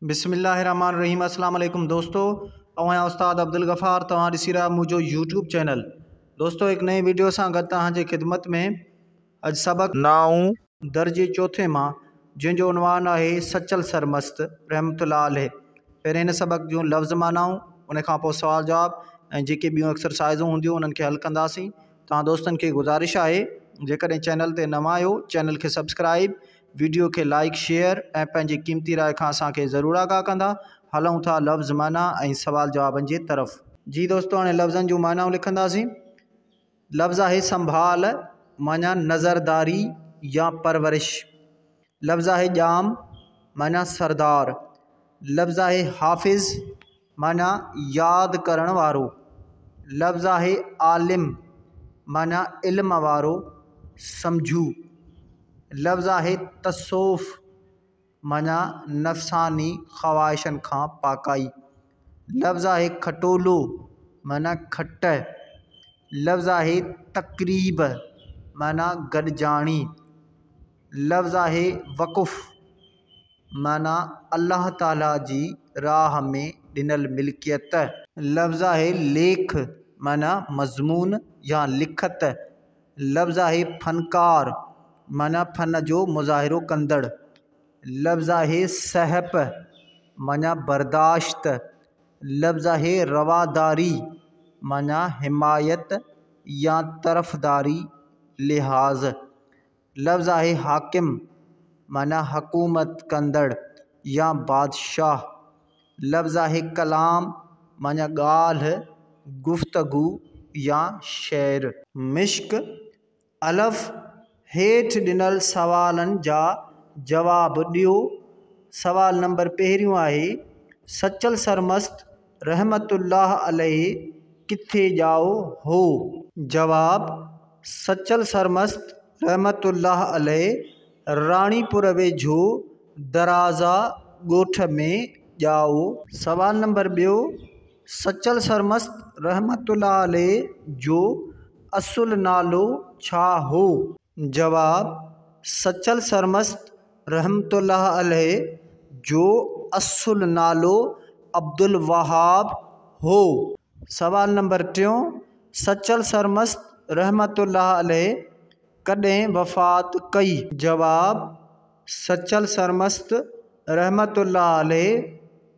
बिस्मिल्लाहिर्रहमानिर्रहीम। अस्सलाम वालेकुम दोस्तों, आहियां उस्ताद अब्दुल गफ़ार। तव्हां ॾिसी रहिया मुंहिंजो यूट्यूब चैनल। दोस्तों, एक नई वीडियो सां गॾु तव्हांजे ख़िदमत में। अॼु सबक़ 9 दर्जे चौथे मां, जंहिंजो उनवान आहे सचल सरमस्त रहमतुल्लाह अलैह। पहिरें हिन सबक़ जूं लफ़्ज़ मानाऊं, उन खां पोइ सुवाल जवाब ऐं जेके ॿियूं एक्सरसाइज़ूं हूंदियूं उन्हनि खे हल कंदासीं। तव्हां दोस्तनि खे गुज़ारिश आहे, जेकॾहिं चैनल ते नवां आहियो चैनल खे सब्सक्राइब, वीडियो के लाइक शेयर ऐं पंहिंजी क़ीमती राय खां असांखे ज़रूरु आगाह कंदा। हलूं था लफ़्ज़ माना ऐं सवाल जवाबनि जी तरफ़। जी दोस्तों, हाणे लफ़्ज़नि जूं मानाऊं लिखंदासीं। लफ़्ज़ आहे संभाल, माना नज़रदारी या परवरिश। लफ़्ज़ आहे ॼाम, माना सरदार। लफ़्ज़ आहे हाफ़िज़, माना यादि करण वारो। लफ़्ज़ आहे आलिम, माना इल्म वारो, सम्झू। लफ़्ज़ आहे तसौफ़, माना नफ़सानी ख़्वाहिशनि खां पाकाई। लफ़्ज़ आहे खटोलो, माना खट। लफ़्ज़ आहे तक़रीब, माना गॾिजाणी। लफ़्ज़ आहे वक़ुफ़, माना अल्लाह ताला जी राह में ॾिनल मिल्कियत। लफ़्ज़ आहे लेख, माना मज़मून या लिखत। लफ़्ज़ आहे फ़नकार, माना फ़न जो मुज़ाहिरो कंदड़। लफ़्ज़ आहे सहप, माना बर्दाश्त। लफ़्ज़ आहे रवादारी, माना हिमायत या तरफ़दारी लिहाज़। लफ़्ज़ आहे हाकिम, माना हुकूमत कंदड़ या बादशाह। लफ़्ज़ आहे कलाम, माना ॻाल्हि, गुफ़्तगू या शेर। मिश्क अलफ़ हेठि ॾिनल सवालनि जा जवाब ॾियो। सवाल नंबर पहिरियों आहे, सचल सरमस्त रहमतुल्लाह अलैह किथे ॼाओ हो? जवाब, सचल सरमस्त रहमतुल्लाह अलैह राणीपुर वेझो दराज़ा ॻोठ में ॼाओ। सवाल नंबर ॿियो, सचल सरमस्त रहमतुल्लाह अलैह जो असुल नालो छा हो? जवाब, सचल सरमस्त रहमतुल्लाह अलैह जो असुल नालो अब्दुल वहाब हो। सवाल नंबर टियों, सचल सरमस्त रहमतुल्लाह अलैह कॾहिं वफ़ात कई? जवाब, सचल सरमस्त रहमतुल्लाह अलैह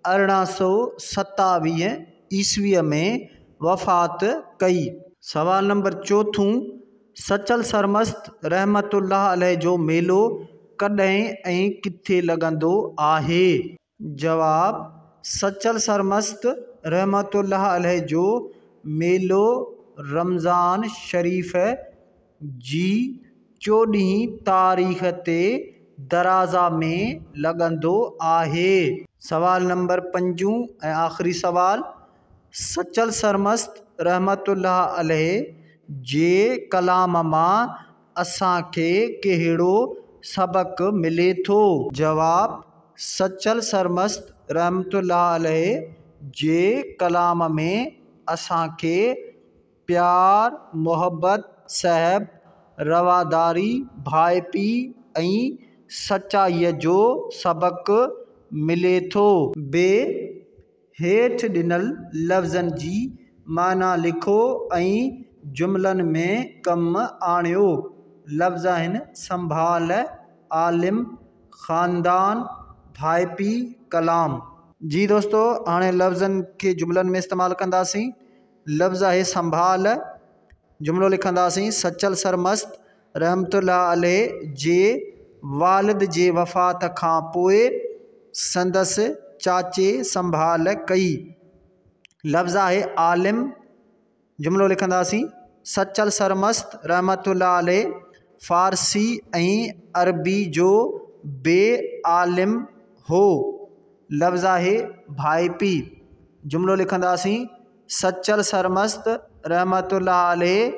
1827 ईस्वीअ में वफ़ात कई। सवाल नंबर चोथों, सचल सरमस्त रहमतुल्लाह अलैह जो मेलो कॾहिं ऐं किथे लॻंदो आहे? जवाब, सचल सरमस्त रहमतुल्लाह अलैह जो मेलो रमज़ान शरीफ़ जी 14 तारीख़ ते दराज़ा में लॻंदो आहे। सवाल नंबर 5 ऐं आख़िरी सवाल, सचल सरमस्त रहमतुल्लाह अलैह जे कलाम मां असांखे कहिड़ो सबक़ मिले थो? जवाब, सचल सरमस्त रहमतुल्लाह अलैह जे कलाम में असांखे प्यार, मोहब्बत, सहब, रवादारी, भाइपी ऐं सचाईअ जो सबक़ मिले थो। हेठि ॾिनल लफ़्ज़नि जी माना लिखो ऐं जुमलनि में कमु आणियो। लफ़्ज़ आहिनि संभाल, आलिम, ख़ानदान, भाइपी, कलाम। जी दोस्तों, हाणे लफ़्ज़नि खे जुमलनि में इस्तेमालु कंदासीं। लफ़्ज़ आहे संभाल, जुमिलो लिखंदासीं, सचल सरमस्त रहमतुल्लाह अलैह जे वालिद जे वफ़ात खां पोइ संदसि चाचे संभाल कई। लफ़्ज़ आहे आलिम, जुमिलो लिखंदासीं, सचल सरमस्त रहमतुल्लाह अलैह फ़ारसी ऐं अरबी जो बेआलिम हो। लफ़्ज़ आहे भाइपी, जुमिलो लिखंदासीं, सचल सरमस्त रहमतुल्लाह अलैह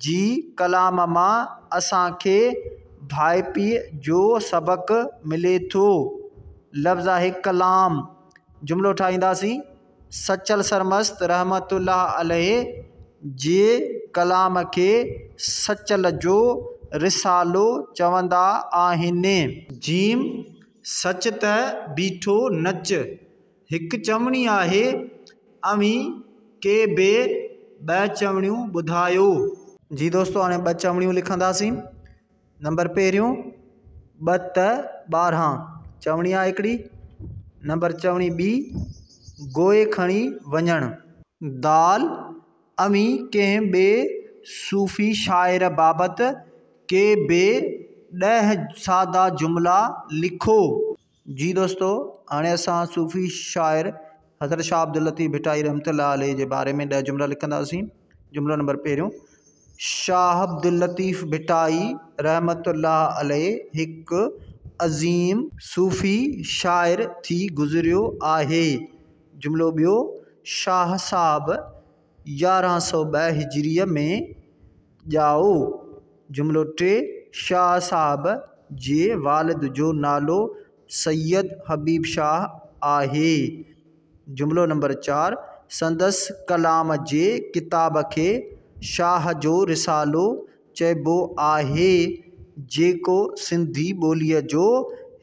जी कलाम मां असांखे भाइपी जो सबक़ मिले थो। लफ़्ज़ आहे कलाम, जुमिलो ठाहींदासीं, सचल सरमस्त रहमतुल्लाह अलैह जे कलाम खे सचल जो रिसालो चवंदा आहिनि। जीम, सच त बीठो नच, हिक चवणी आहे अमी के बे ॿ चवणियूं ॿुधायो। जी दोस्तों हाणे ॿ चवणियूं लिखंदासीं। नंबर पहिरियों ॿ त 12 चवणी आहे हिकिड़ी। नंबर चवणी ॿी गोए खणी वञणु। दाल अमी कंहिं ॿिए सूफ़ी शाइर बाबति के ॿिए 10 सादा जुमिला लिखो। जी दोस्तों हाणे असां सूफ़ी शाइर हज़रत शाह अब्दुल लतीफ़ भिटाई रहमतुल्लाह अलैह जे बारे में 10 जुमिला लिखंदासीं। जुमिलो नंबर पहिरियों शाह अब्दुल लतीफ़ भिटाई रहमतुल्लाह अलैह हिकु अज़ीम सूफ़ी शाइर थी गुज़रियो आहे। जुमिलो ॿियो शाह साहब 1102 हिजरीअ में ॼाओ। जुमिलो टे शाह साहब जे वालिद जो नालो सैयद हबीब शाह आहे। जुमिलो नंबर 4 संदसि कलाम जे किताब खे शाह जो रिसालो चइबो आहे, जेको सिंधी ॿोलीअ जो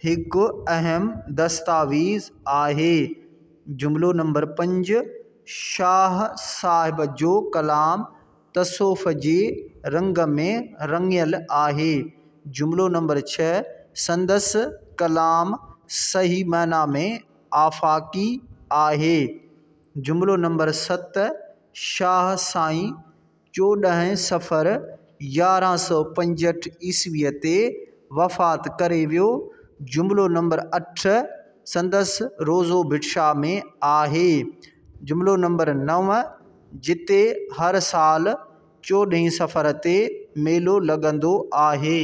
हिकु अहम दस्तावेज़ आहे। जुमिलो नंबर 5 शाह साहिब जो कलाम तसौफ़ जे रंग में रंगियल आहे। जुमिलो नंबर 6 संदसि कलाम सही माना में आफ़ाक़ी आहे। जुमिलो नंबर 7 शाह साईं 14 सफ़र 1165 ईस्वीअ ते वफ़ात करे वियो। जुमिलो नंबर 8 संदसि रोज़ो भिटशा में आहे। जुमिलो नंबर 9 जिते हर साल 14 सफ़र ते मेलो लॻंदो आहे।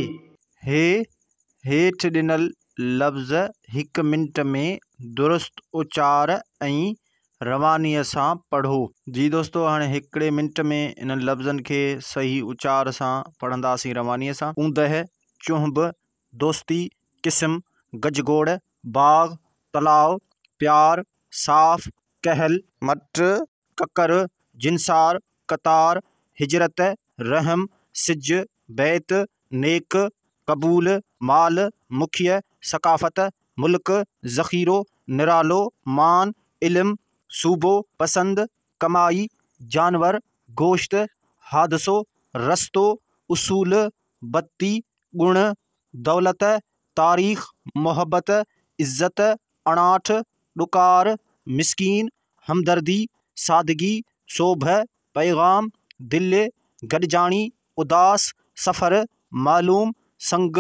हेठि ॾिनल लफ़्ज़ 1 मिंट में दुरुस्त उचार ऐं रवानीअ सां पढ़ो। जी दोस्तों हाणे 1 मिंट में इन्हनि लफ़्ज़नि खे सही उचार सां पढ़ंदासीं रवानीअ सां। ऊंदह, चुंब, दोस्ती, क़िस्म, गजगोड़, बाग़, तलाव, प्यार, साफ़, कहल, मट, ककर, जिनसार, कतार, हिजरत, रहम, सिज, बैत, नेक, कबूल, माल, मुखिय, सकाफ़त, मुल्क, ज़ख़ीरो, निरालो, मान, इल्म, सूबो, पसंद, कमाई, जानवर, गोश्त, हादसो, रस्तो, उसूल, बत्ती, गुण, दौलत, तारीख़, मोहब्बत, इज़्ज़त, अणाठ, ॾुकार, मिसकीन, हमदर्दी, सादगी, सोभ, पैगाम, दिल, गॾजाणी, उदास, सफ़र, मालूम, संग,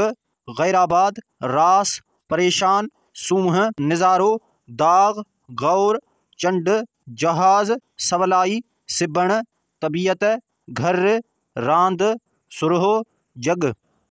गैराबाद, रास, परेशान, सूंह, निज़ारो, दाग़, गौर, चंड, जहाज़, सवलाई, सिबण, तबीयत, घर, रांद, सुरहो, जग।